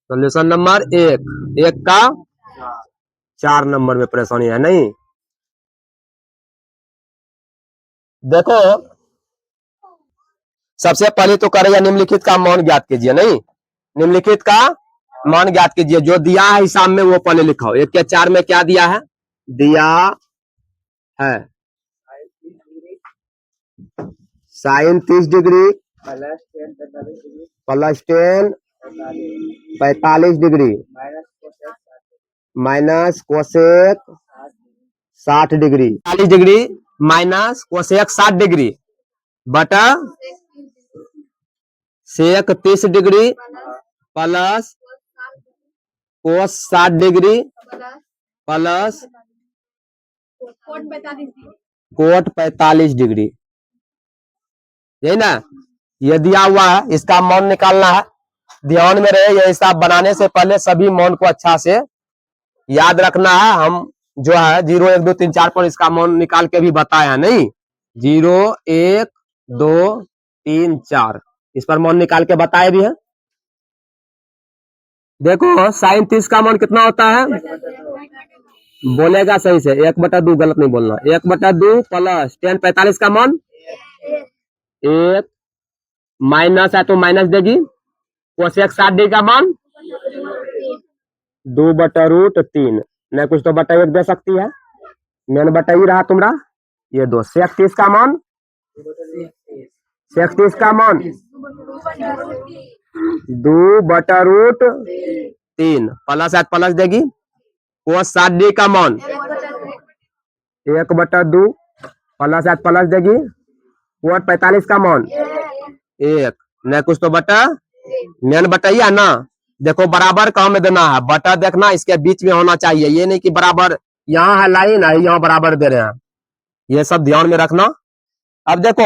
Solution number एक का 4 number में परेशानी है नहीं। देखो सबसे पहले तो करेगा निम्नलिखित का मान ज्ञात कीजिए नहीं। निम्नलिखित का मान ज्ञात कीजिए, जो दिया है हिसाब में वो पहले लिखाओ। 1 के 4 में क्या दिया है? दिया है sine 30 degree plus 10 45 degree minus cosec 60 degree 40 degree minus cosec 60 degree बटा sec 30 degree plus cos 60 degree plus cot 45 degree. यही ना, ये दिया हुआ है, इसका मान निकालना है। ध्यान में रहे, ये हिसाब बनाने से पहले सभी मान को अच्छा से याद रखना है। हम जो है 0 1 2 3 4 पर इसका मान निकाल के भी बताया नहीं। 0 1 2 3 4 इस पर मान निकाल के बताए भी है। देखो साइन 30 का मान कितना होता है? बोलेगा सही से, 1/2, गलत नहीं बोलना। 1/2 प्लस 10 45 का मान 1 माइनस है तो माइनस देगी। कोसेक 60 डिग्री का मान 2/√3 नहीं कुछ तो बटा 1 दे सकती है। मैंने बटा ही रहा तुम्हारा ये 2। सेक 30 का मान 2/√3 प्लस है प्लस देगी। कोस 60 डिग्री का मान 1/2 प्लस है प्लस देगी। कोट 45 का मान 1 नहीं कुछ तो बटा मैंने बताइए ना। देखो बराबर काम में देना है, बटा देखना इसके बीच में होना चाहिए। ये नहीं कि बराबर यहाँ है लाइन है यहाँ बराबर दे रहे हैं, ये सब ध्यान में रखना। अब देखो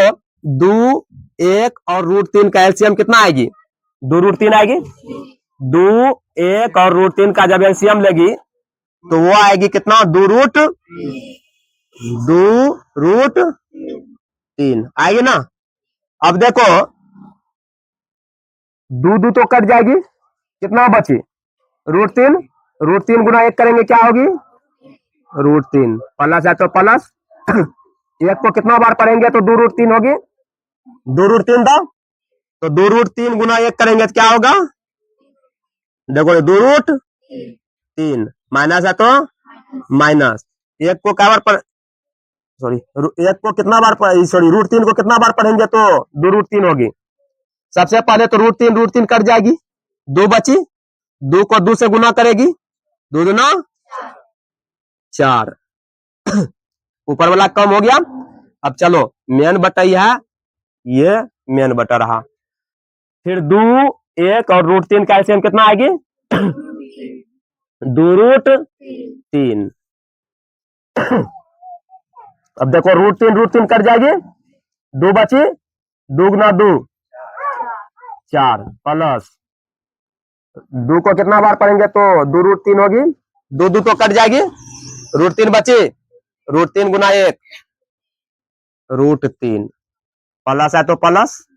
2 1 और √3 का एलसीएम कितना आएगी? 2√3 आएगी। 2 1 और √3 का जब एलसीएम लेगी तो वो आएगी कितना? 2√3 आएगी ना। अब देखो 2 तो कट जाएगी, कितना बची? √3 √3 गुना 1 करेंगे क्या होगी? √3 प्लस है तो प्लस 1 को कितना बार पढ़ेंगे तो 2√3 होगी। 2√3 दो तो 2√3 गुना 1 करेंगे तो क्या होगा? देखो 2√3 माइनस है तो माइनस 1 को क्या बार सॉरी 1 को कितना बार सॉरी √3 को कितना बार पढ़ेंगे तो 2√3 होगी। सबसे पहले तो √3 कट जाएगी, 2 बची। 2 को 2 से गुना करेगी, 2 दूना 4 ऊपर वाला कम हो गया। अब चलो मेन बटा है, ये मेन बटा रहा। फिर 2 1 और √3 का एलसीएम कितना आएगी? 2√3। अब देखो √3 कट जाएगी, 2 बची। 2 गुना 2 4 प्लस 2 को कितना बार पढ़ेंगे तो 2√3 होगी। 2 तो कट जाएगी, √3 बची। √3 गुना 1 √3 प्लस है तो प्लस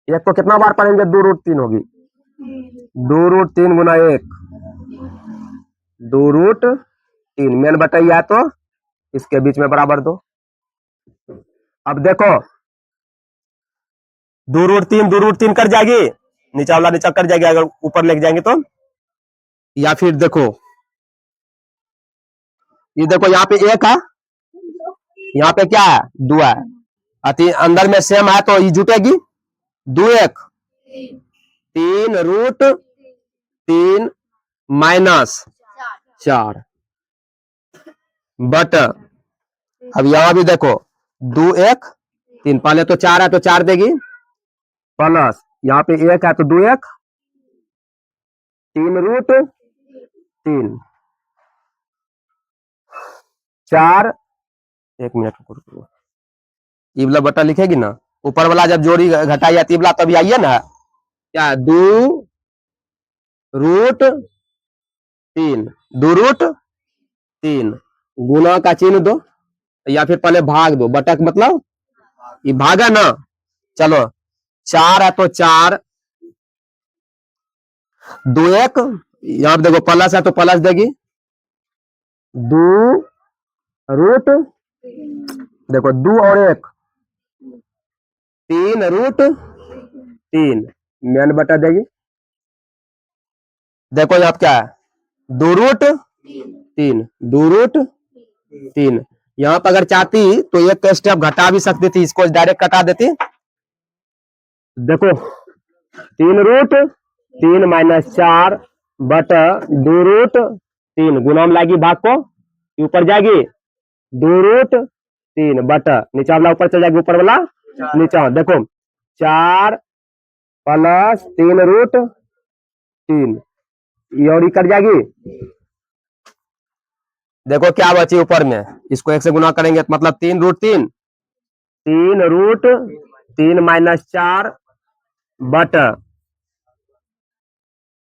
1 को कितना बार पढ़ेंगे? 2√3 होगी। 2√3 गुना 1 2√3 मेन बताइए है तो इसके बीच में बराबर दो। अब देखो 2√3 कर जाएगी, नीचा वाला नीचा कर जाएगी अगर ऊपर लेके जाएंगे तो। या फिर देखो ये देखो यहाँ पे 1 है, यहाँ पे क्या है? 2 है। अति अंदर में सेम है तो ये जुटेगी। 2 1 3√3 माइनस 4 बट अब यहां भी देखो 2 1 3 पहले तो 4 है तो 4 देगी प्लस यहाँ पे 1 है तो 2 1 3√3 4 1 मिनट ये वाला बटा लिखेगी ना, ऊपर वाला जब जोड़ी घटाई जाती है तभी आइए ना। क्या 2√3 गुना का चिन्ह दो या फिर पहले भाग दो। बटक मतलब ये भागा ना। चलो 4 है तो 4 दो एक, यहाँ पे देखो प्लस है तो प्लस देगी, दो रूट, देखो दो और एक, तीन रूट तीन, मेन बटा देगी। देखो यहाँ क्या है, दो रूट तीन, दो रूट तीन। यहाँ पर अगर चाहती तो एक स्टेप घटा भी सकती थी, इसको डायरेक्ट कटा देती। देखो तीन रूट तीन माइनस चार बटा दो रूट तीन, गुना में लाएगी भाग को, ऊपर जाएगी, दो रूट तीन बटा नीचा वाला ऊपर चल जाएगी, ऊपर वाला नीचा। देखो चार प्लस तीन रूट तीन, ये और कट जाएगी। देखो क्या बची ऊपर में, इसको एक से गुना करेंगे तो मतलब तीन रूट तीन, तीन रूट तीन माइनस चार बटा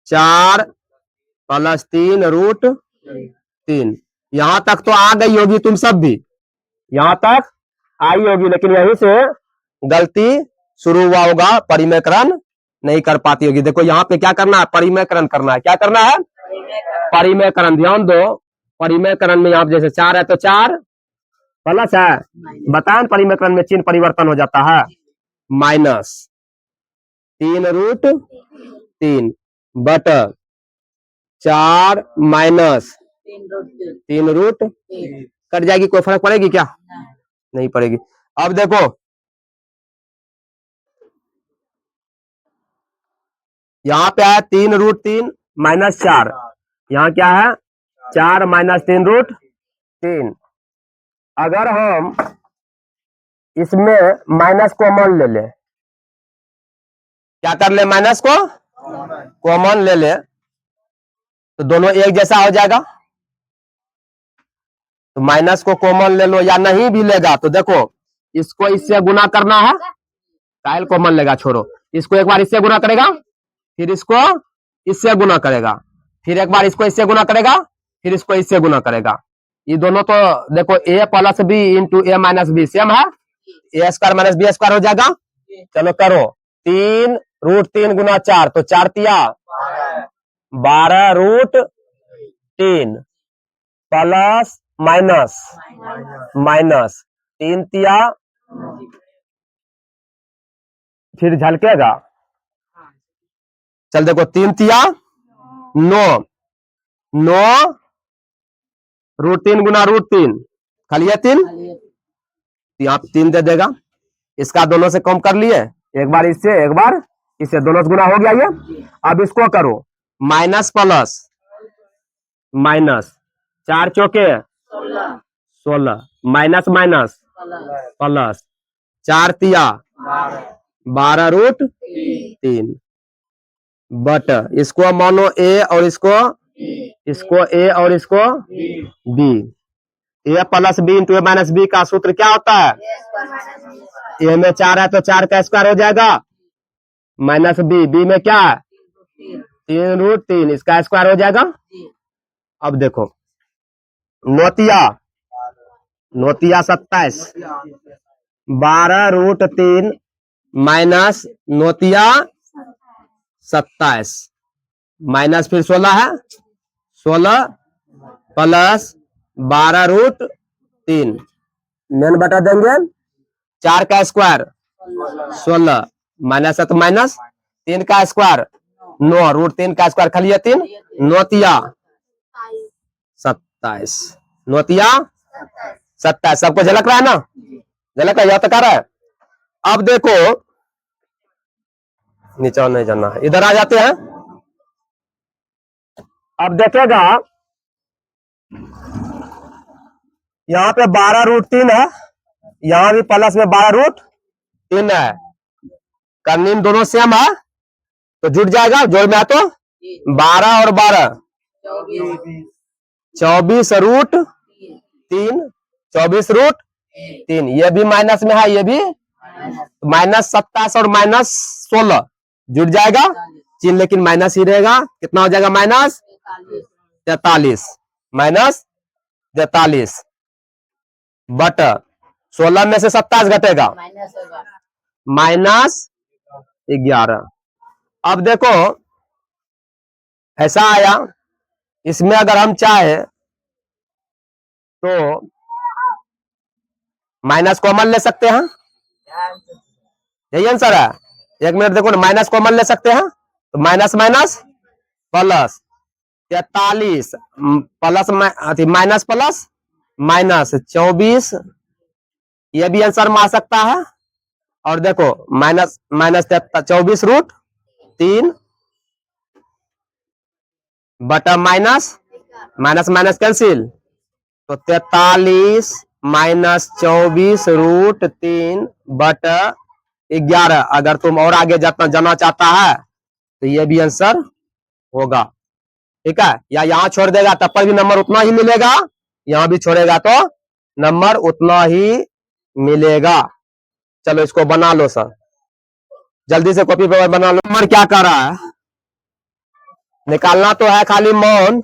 चार प्लस तीन रूट तीन। यहां तक तो आ गई होगी तुम सब भी, यहां तक आई होगी, लेकिन यहीं से गलती शुरू हुआ होगा, परिमेयकरण नहीं कर पाती होगी। देखो यहाँ पे क्या करना है, परिमेयकरण करना है। क्या करना है, परिमेयकरण। ध्यान दो, परिमेयकरण में यहाँ जैसे चार है तो चार प्लस है, बताएं परिमेयकरण में चिन्ह परिवर्तन हो जाता है, माइनस तीन रूट तीन बटा चार माइनस तीन रूट, कट जाएगी, कोई फर्क पड़ेगी क्या, नहीं पड़ेगी। अब देखो यहाँ पे है तीन रूट तीन माइनस चार, यहाँ क्या है चार माइनस तीन रूट तीन। अगर हम इसमें माइनस कॉमन ले ले, क्या कर ले, माइनस को कॉमन ले ले तो दोनों एक जैसा हो जाएगा। तो माइनस को कॉमन ले लो, या नहीं भी लेगा तो देखो इसको इससे गुना करना है, कायल कॉमन लेगा छोड़ो, इसको एक बार इससे गुना करेगा, फिर इसको इससे गुना करेगा, फिर एक बार इसको इससे गुना करेगा, फिर इसको इससे गुना करेगा। ये दोनों तो देखो A plus B into A minus B same है, A square minus B square हो जाएगा। चलो करो, तीन रूट तीन गुना चार तो चार तिया बारह रूट तीन प्लस माइनस माइनस तीन तिया, फिर झलकेगा, चल देखो तीन तिया नौ, नौ रूट तीन गुना रूट तीन, खाली तीन, यहाँ तीन दे देगा, इसका दोनों से कम कर लिए, एक बार इससे एक बार इससे, दोनों से गुना हो गया ये। अब इसको करो माइनस प्लस माइनस, चार चौके 16 माइनस माइनस प्लस, चार तिया 12 रूट तीन बट इसको मानो ए और इसको ए और इसको B, A plus B into A minus B का सूत्र क्या होता है, ए में चार है तो चार का स्क्वायर हो जाएगा, माइनस बी, बी में क्या है तीन रूट तीन, इसका स्क्वायर हो जाएगा। अब देखो नोतिया नोतिया 27, 12 रूट तीन माइनस नोतिया 27 माइनस फिर 16 है, 16 प्लस 12 रूट तीन, मेन बटा देंगे, चार का स्क्वायर 16 माइनस है तो माइनस, तीन का स्क्वायर 9 रूट तीन का स्क्वायर खाली है तीन, नोतिया 27, नोतिया 27, सबको झलक रहा है ना, झलक रहा है, तक आ रहा है। अब देखो नीचे नहीं जाना है, इधर आ जाते हैं। अब देखेगा यहाँ पे 12 रूट तीन है, यहाँ भी प्लस में 12 रूट तीन है, करनी दोनों सेम है तो जुट जाएगा, जोड़ में है तो 12 और 12 24 रूट तीन, 24 रूट तीन, ये भी माइनस में है, ये भी माइनस 27 और माइनस 16 जुट जाएगा, चिन्ह लेकिन माइनस ही रहेगा, कितना हो जाएगा माइनस 43, माइनस 43 बट 16 में से 27 घटेगा माइनस 11। अब देखो ऐसा आया। इसमें अगर हम चाहे तो माइनस कॉमन ले सकते हैं, यही आंसर है। एक मिनट देखो ना, माइनस कॉमन ले सकते हैं तो minus minus plus 43 plus minus plus minus 24, ये भी आंसर में आ सकता है। और देखो माइनस माइनस 24 रूट 3 बटा माइनस माइनस माइनस कैंसिल, तो 43 माइनस 24 रूट 3 बटा 11। अगर तुम और आगे जाना चाहता है तो ये भी आंसर होगा, ठीक है। या यहाँ छोड़ देगा तब पर भी नंबर उतना ही मिलेगा, यहाँ भी छोड़ेगा तो नंबर उतना ही मिलेगा। चलो इसको बना लो सर, जल्दी से कॉपी पेपर बना लो। नंबर क्या कर रहा है, निकालना तो है खाली मौन,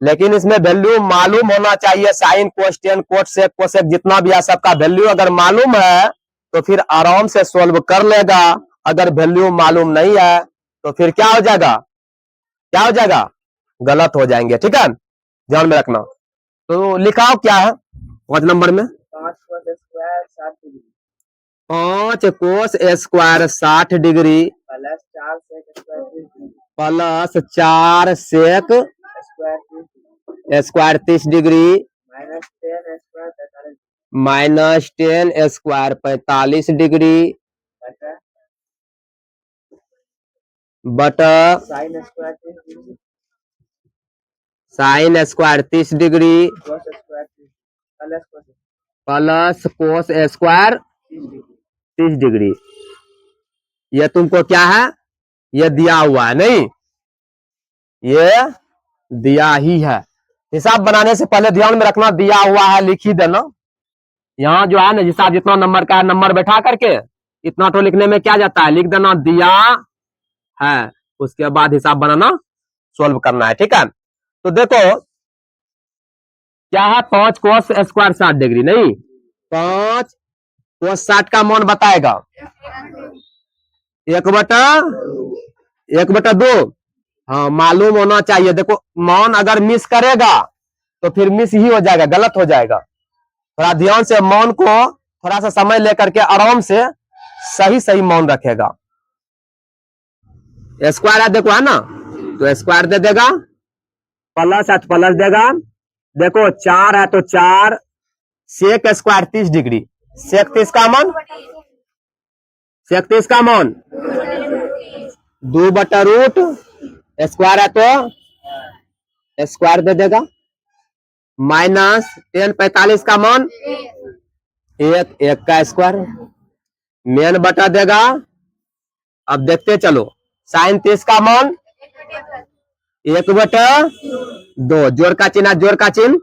लेकिन इसमें वैल्यू मालूम होना चाहिए। साइन कोसेक कोसेक कोसेक जितना भी है सबका वैल्यू अगर मालूम है तो फिर आराम से सोल्व कर लेगा। अगर वैल्यू मालूम नहीं है तो फिर क्या हो जाएगा, क्या हो जाएगा, गलत हो जाएंगे, ठीक है, ध्यान में रखना। तो लिखाओ क्या है 5 नंबर में, 5 cos square 60 degree plus 4 sec square 30 degree minus 10 square 45 degree बटा sine square 30 degree plus cos square 30 degree. ये तुमको क्या है, ये दिया हुआ है, नहीं ये दिया ही है। हिसाब बनाने से पहले ध्यान में रखना, दिया हुआ है लिख ही देना। यहाँ जो है ना हिसाब जितना नंबर का है, नंबर बैठा करके इतना तो लिखने में क्या जाता है, लिख देना दिया है, उसके बाद हिसाब बनाना सोल्व करना है, ठीक है। तो देखो क्या है, 5 कोस स्क्वायर 60 डिग्री, नहीं 5 कोस 60 का मान बताएगा 1/2। हाँ मालूम होना चाहिए। देखो मान अगर मिस करेगा तो फिर मिस ही हो जाएगा, गलत हो जाएगा। थोड़ा ध्यान से मान को थोड़ा सा समय लेकर के आराम से सही सही मान रखेगा। स्क्वायर है देखो, है ना, तो स्क्वायर दे देगा, प्लस है तो प्लस देगा। देखो 4 है तो 4 सेक स्क्वायर 30 डिग्री, सेक 30 का मान, सेक 30 का मान 2/रूट स्क्वायर है तो स्क्वायर दे देगा, माइनस 10 45 का मान 1 का स्क्वायर मेन बटा देगा। अब देखते चलो, साइन 30 का मान 1/2, जोड़ का चिन्ह जोड़ का चिन्ह,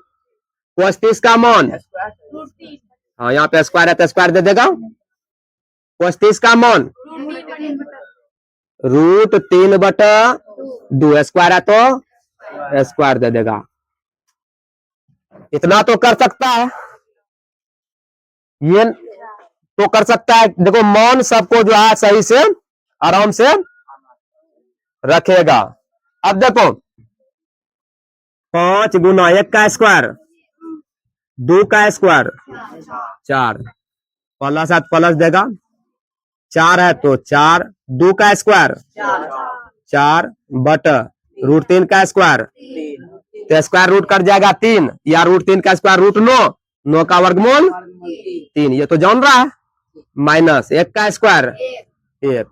कोस 30 का मान, हाँ यहाँ पे स्क्वायर है तो स्क्वायर दे देगा, कोस 30 का मान रूट 3/2, स्क्वायर है तो स्क्वायर दे देगा। इतना तो कर सकता है, ये तो कर सकता है। देखो मान सबको जो है सही से आराम से रखेगा। अब देखो 5 गुना 1 का स्क्वायर 2 का स्क्वायर 4, प्लस है प्लस देगा, 4 है तो 4, 2 का स्क्वायर 4 बटा रूट 3 का स्क्वायर, तो स्क्वायर रूट कट जाएगा 3, या रूट 3 का स्क्वायर रूट 9 का वर्गमूल 3, ये तो जान रहा है, माइनस 1 का स्क्वायर 1,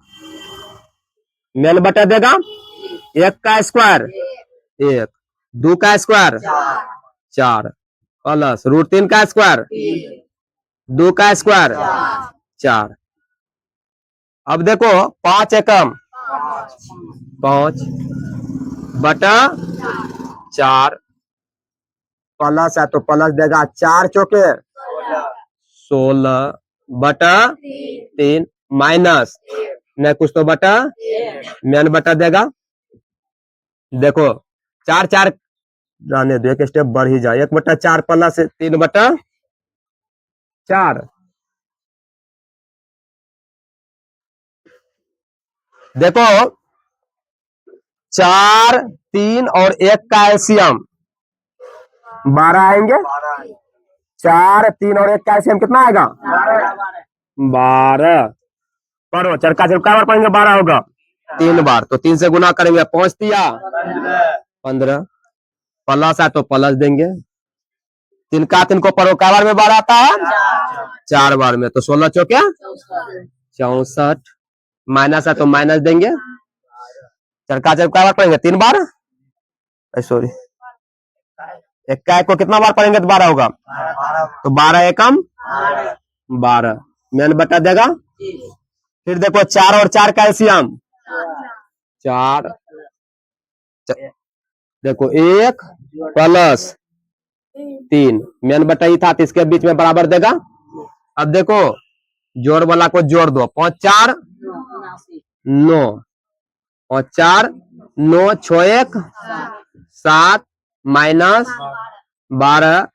मेन बटा देगा 1 का स्क्वायर 1, 2 का स्क्वायर 4 प्लस रूट 3 का स्क्वायर 2 का स्क्वायर 4। अब देखो 5 एकम 5 बटा 4, प्लस है तो प्लस देगा, 4 चौके 16 बटा 3 माइनस न कुछ तो बटा मेन बटा देगा। देखो 4 4 जाने दो, एक स्टेप बढ़ ही जाए, 1/4 प्लस 3/4। देखो 4 3 और 1 का एलसीएम 12 आएंगे। 4 3 और 1 का एलसीएम कितना आएगा? 12। पढ़ो, चरका चरका बार पढ़ेंगे 12 होगा 3 बार, तो 3 से गुना करेंगे 5 दिया 15, प्लस है तो प्लस देंगे। 3 का 3 को पढ़ो, क्या बार में 12 आता है? 4 बार में, तो 16 चौके 64, माइनस है तो माइनस देंगे। चरका चरका बार पढ़ेंगे 3 बार, सॉरी 1 का 1 को कितना बार पढ़ेंगे तो 12 होगा, तो 12 एकम 12 मैंने बता देगा। फिर देखो 4 और 4 का एलसीएम 4, देखो 1 प्लस 3 मैंने बताई था, तो इसके बीच में बराबर देगा। अब देखो जोड़ वाला को जोड़ दो, 5 4 9 और 4 9 6 1 7 माइनस 12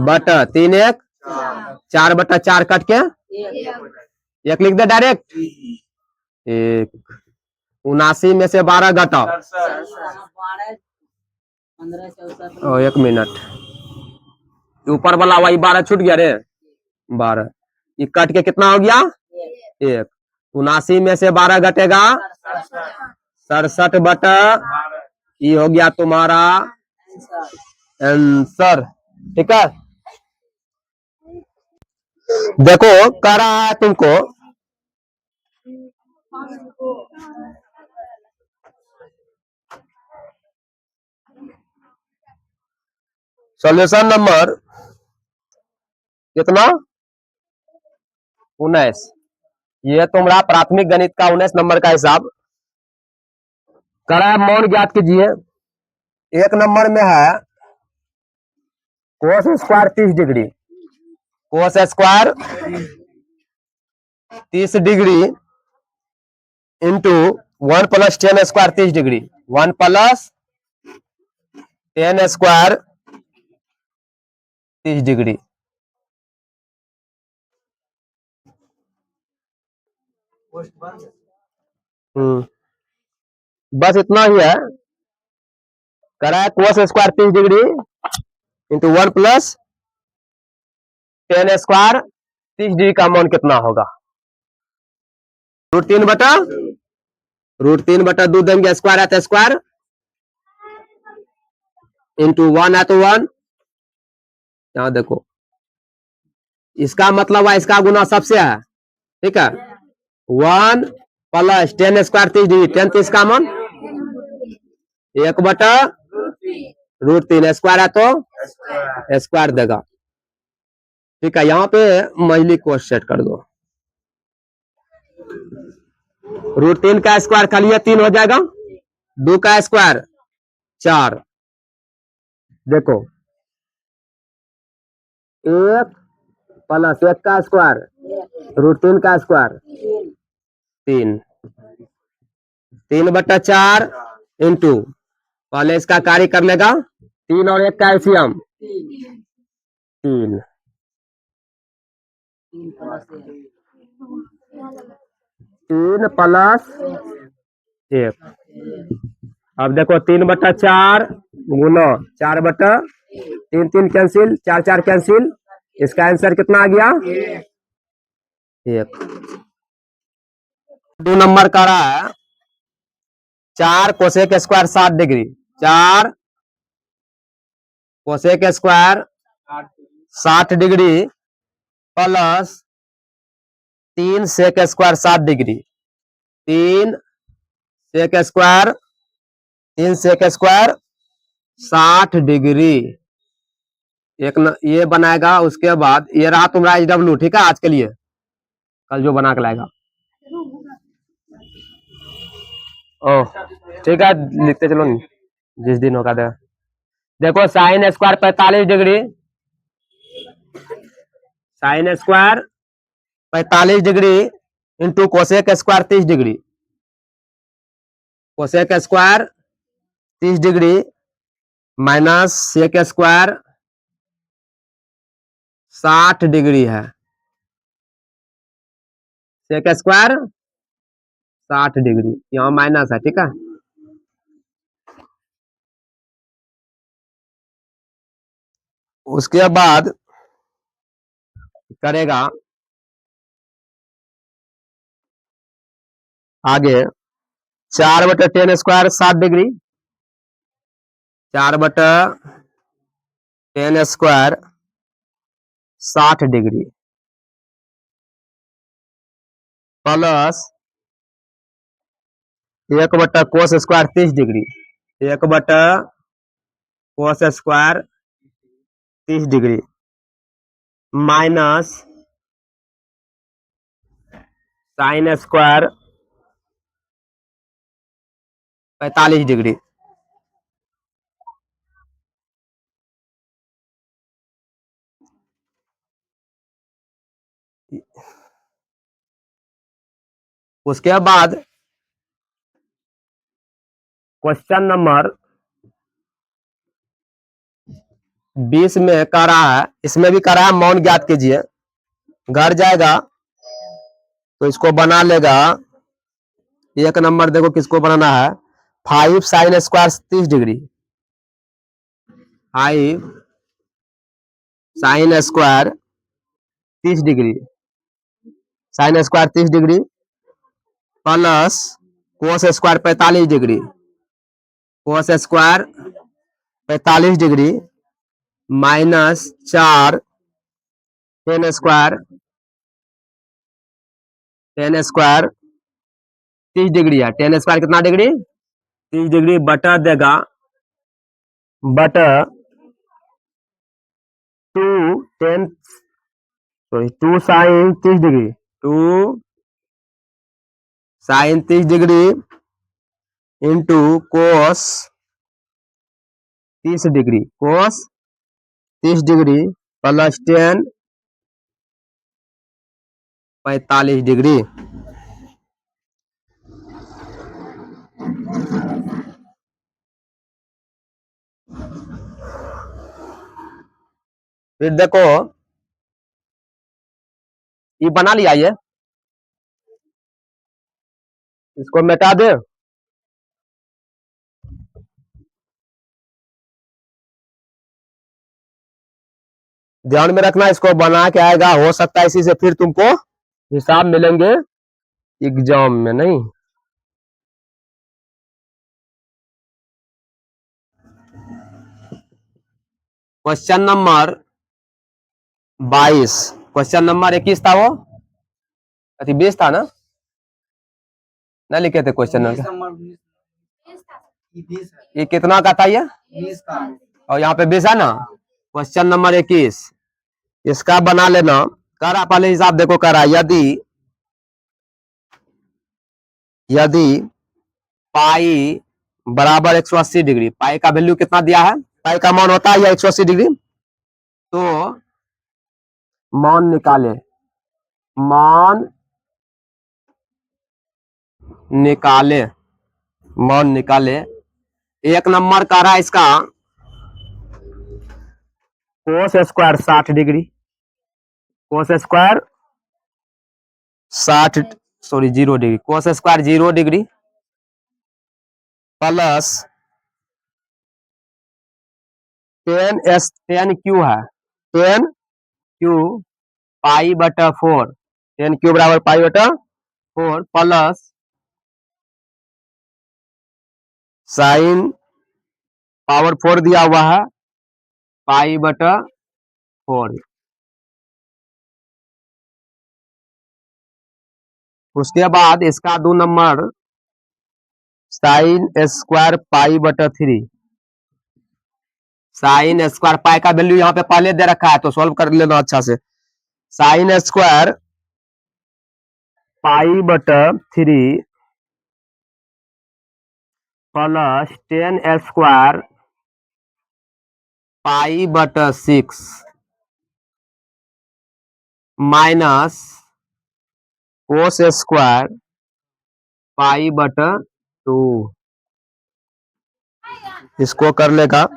बटा 3 1 4 बटा 4 कट के 1 लिख दे डायरेक्ट। 79 में से 12 घटाओ, 1 मिनट, ऊपर वाला वही 12 छूट गया रे, 12 ये कट के कितना हो गया 1। 79 में से 12 घटेगा 67 बटा, ये हो गया तुम्हारा आंसर। ठीक है, देखो कह रहा है तुमको सॉल्यूशन नंबर कितना 19, ये तुम्हारा प्राथमिक गणित का 19 नंबर का हिसाब करा। मौन ज्ञात कीजिए। 1 नंबर में है कोस स्क्वायर 30 डिग्री, कोस square 30 degree into 1 plus 10 square 30 degree, 1 plus 10 square 30 degree. बस इतना ही है। करा है कोस square 30 degree into 1 plus 10 square 30 degree का मान कितना होगा? √3/2 देंगे, स्क्वायर है तो स्क्वायर इंटू 1 है तो 1। यहां देखो इसका मतलब है इसका गुना सबसे है, ठीक है। 1 प्लस 10 स्क्वायर 30 डिग्री, 10 30 का मान 1/√3, स्क्वायर है तो स्क्वायर देगा। ठीक है, यहाँ पे मछली को सेट कर दो। √3 का स्क्वायर खाली 3 हो जाएगा, 2 का स्क्वायर 4, देखो 1 प्लस 1 का स्क्वायर √3 का स्क्वायर 3, 3/4 इंटू, पहले इसका कार्य कर लेगा 3 और 1 का एलसीएम 3, 3 प्लस 1। अब देखो 3/4 गुना 4/3, 3 कैंसिल, 4 4 कैंसिल, इसका आंसर कितना आ गया 1। 2 नंबर का रहा है 4 cosec square 60 degree, 4 cosec square 60 degree plus 3 sec square 60 degree, 3 sec square 3 sec square 60 degree, एक न, ये बनाएगा। उसके बाद ये रहा तुम्हारा HW, ठीक है, आज के लिए, कल जो बना के लाएगा। ओह ठीक है, लिखते चलो जिस दिन होगा दे। देखो sine square 45 degree, sine square 45 degree into cosec square 30 degree, cosec square 30 degree minus sec square 60 degree है, सेक स्क्वायर 60 डिग्री, यहाँ माइनस है, ठीक है। उसके बाद करेगा आगे 4/10² 60 degree, 4/10² 60 degree plus 1/cos² 30 degree, 1/cos² 30 degree minus sin² 45 degree. उसके बाद क्वेश्चन नंबर 20 में कह रहा है, इसमें भी कह रहा है मौन ज्ञात कीजिए। घर जाएगा तो इसको बना लेगा। एक नंबर देखो किसको बनाना है, 5 sin² 30 degree, 5 sin² 30 degree, sin² 30 degree plus cos² 45 degree, cos² 45 degree minus 4 tan² 30 degree है। tan² कितना डिग्री, 30 डिग्री बटा देगा, बटा 2 10 sorry 2 sin 30 degree, 2 sin 30 degree into cos 30 degree, cos 30 degree plus 10 45 degree. फिर देखो ये बना लिया, ये इसको मिटा दे। ध्यान में रखना, इसको बना के आएगा, हो सकता है इसी से फिर तुमको हिसाब मिलेंगे एग्जाम में। नहीं क्वेश्चन नंबर 22, क्वेश्चन नंबर 21 था वो, अति 20 था ना, ना लिखे थे क्वेश्चन नंबर, ये कितना का था ये, 20 का, और यहाँ पे 20 है ना। क्वेश्चन नंबर 21 इसका बना लेना। करा पहले हिसाब देखो, करा यदि पाई बराबर 180 डिग्री, पाई का वैल्यू कितना दिया है, पाई का मान होता है या 180 डिग्री, तो मान निकाले, मान निकाले, मान निकाले। एक नंबर का रहा इसका cos² 60 degree, cos² 60 sorry 0 degree, cos² 0 degree plus 10 Q है, 10 क्यू π/4, 10 क्यू बराबर π/4 प्लस साइन पावर 4 दिया हुआ है π/4। उसके बाद इसका 2 नंबर sin² π/3, sin² पाई का वैल्यू यहाँ पे पहले दे रखा है तो सॉल्व कर लेना अच्छा से। sin² π/3 प्लस 10 π/6 माइनस cos² π/2, इसको कर लेगा।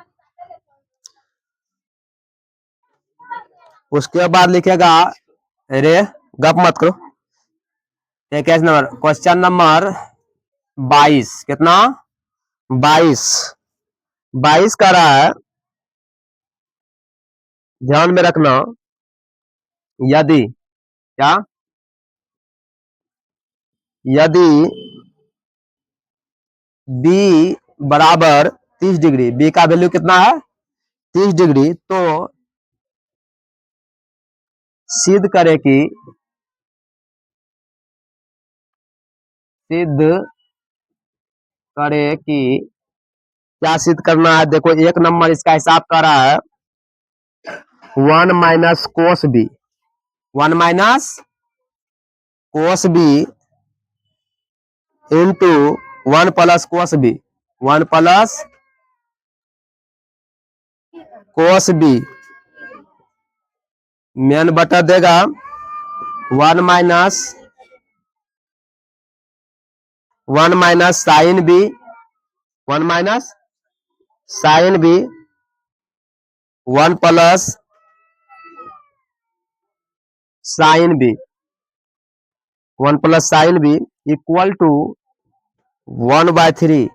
उसके बाद लिखेगा, अरे गप मत करो, नंबर क्वेश्चन नंबर 22, कितना 22 का रहा है ध्यान में रखना, यदि क्या, यदि बी बराबर 30 डिग्री, बी का वैल्यू कितना है 30 डिग्री, तो सिद्ध करे कि, सिद्ध करे कि, क्या सिद्ध करना है, देखो एक नंबर इसका हिसाब कर रहा है 1 minus cos B, 1 minus cos B into 1 plus cos B, 1 plus cos B, मेन बटा देगा 1 minus, 1 minus sine B, 1 minus sine B, 1 plus sine B, 1 plus sine B equal to 1/3,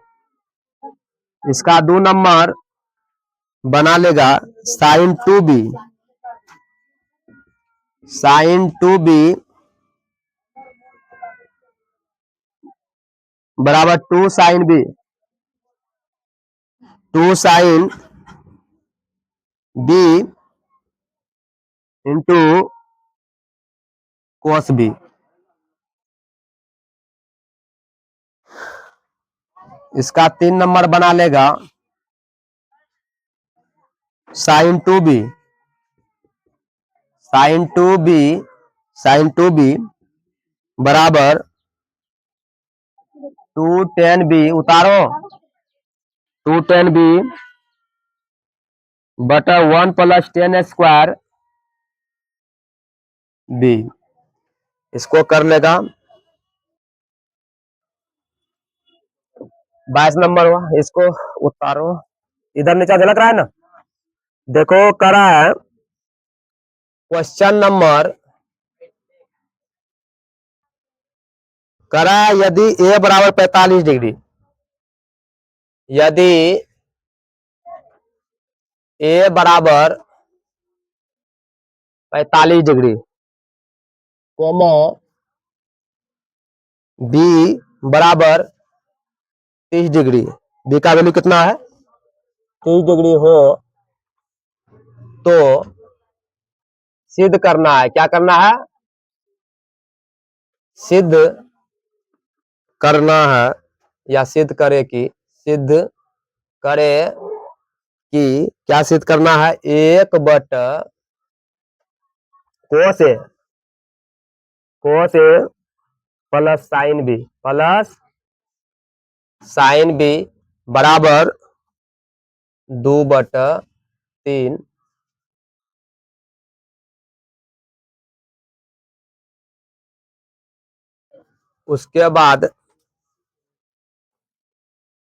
इसका 2 नंबर बना लेगा साइन 2b, साइन 2b बराबर 2 sine B, 2 sine B into cos B, इसका 3 number बना लेगा sign 2b, sign 2b, sign 2b बराबर 2 tan b, उतारो 2 tan b बटा 1 प्लस tan स्क्वायर b, इसको कर लेगा 22 नंबर हुआ, इसको उतारो, इधर नीचे झलक रहा है ना, देखो करा है क्वेश्चन नंबर, करा है यदि a बराबर 45 डिग्री, यदि a बराबर 45 डिग्री, कोमा b बराबर 30 डिग्री, b का वैल्यू कितना है 30 डिग्री हो, तो सिद्ध करना है, क्या करना है, सिद्ध करना है, या सिद्ध करे कि, सिद्ध करे कि, क्या सिद्ध करना है, 1 बटा cos A, cos A plus sine B, plus sine B बराबर 2/3, उसके बाद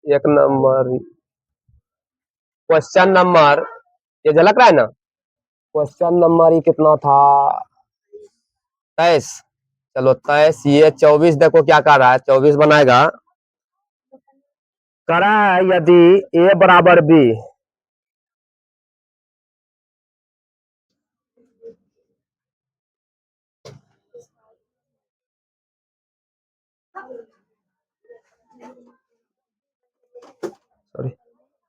एक नंबर क्वेश्चन नंबर, ये झलक रहा है ना, क्वेश्चन नंबर ये कितना था 23, चलो 23, ये 24 देखो क्या कर रहा है, 24 बनाएगा, करा है यदि a बराबर b, सॉरी,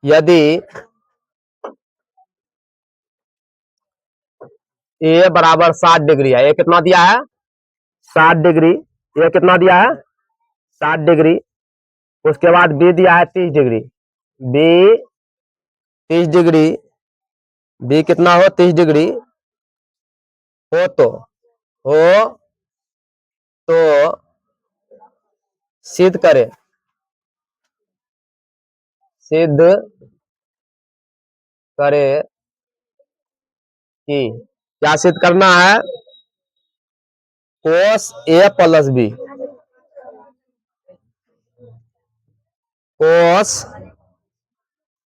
यदि a बराबर 60 डिग्री है, ये कितना दिया है 60 डिग्री, ये कितना दिया है 60 डिग्री, उसके बाद b दिया है 30 डिग्री, b 30 डिग्री, b कितना हो 30 डिग्री हो, हो तो सिद्ध करे, सिद्ध करे कि, क्या सिद्ध करना है, cos A plus B, cos,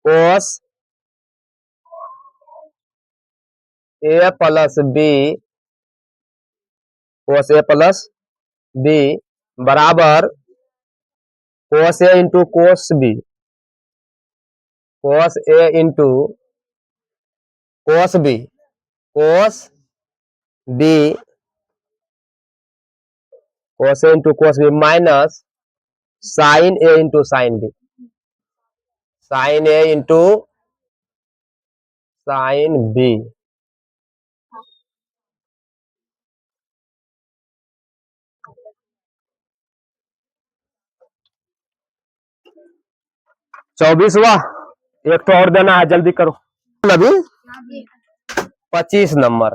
cos A plus B, cos A plus B बराबर cos A into cos B, cos A into cos B cos B, cos A into cos B minus sine A into sine B, sine A into sine B. चौबीसवा, एक तो और देना है, जल्दी करो अभी। 25 नंबर।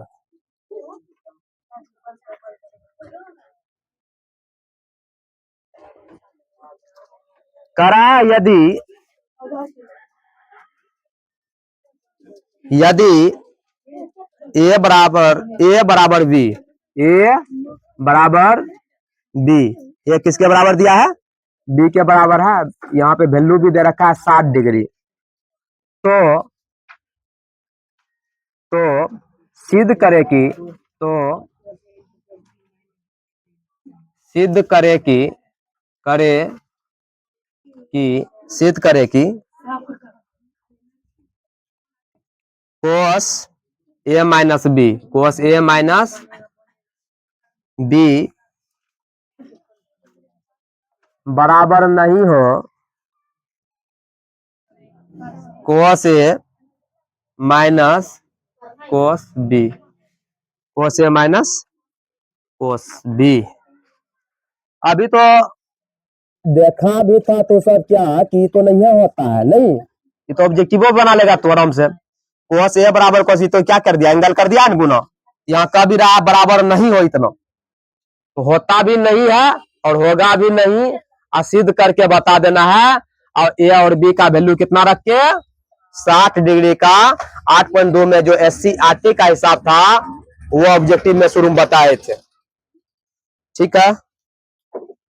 करा यदि यदि ए बराबर बी, ए बराबर बी, ये किसके बराबर दिया है? बी के बराबर है। यहाँ पे वैल्यू भी दे रखा है 60 डिग्री। तो सिद्ध करे कि सिद्ध करे कि कोस ए माइनस बी, कोस ए माइनस बी बराबर नहीं हो कोस ए माइनस कोस बी, कोस ए माइनस कोस बी। अभी तो देखा भी था तो सब क्या कि तो नहीं होता है, नहीं ये तो ऑब्जेक्टिव बना लेगा तो आराम से। कोस ए बराबर कोस, तो क्या कर दिया, एंगल कर दिया ना गुना। यहाँ का भी रहा बराबर नहीं हो इतना, तो होता भी नहीं है और होगा भी नहीं, सिद्ध करके बता देना है। और ए और बी का वैल्यू कितना रख के 60 डिग्री का 8.2 में जो SCRT का हिसाब था वो ऑब्जेक्टिव में शुरू में बताए थे। ठीक है।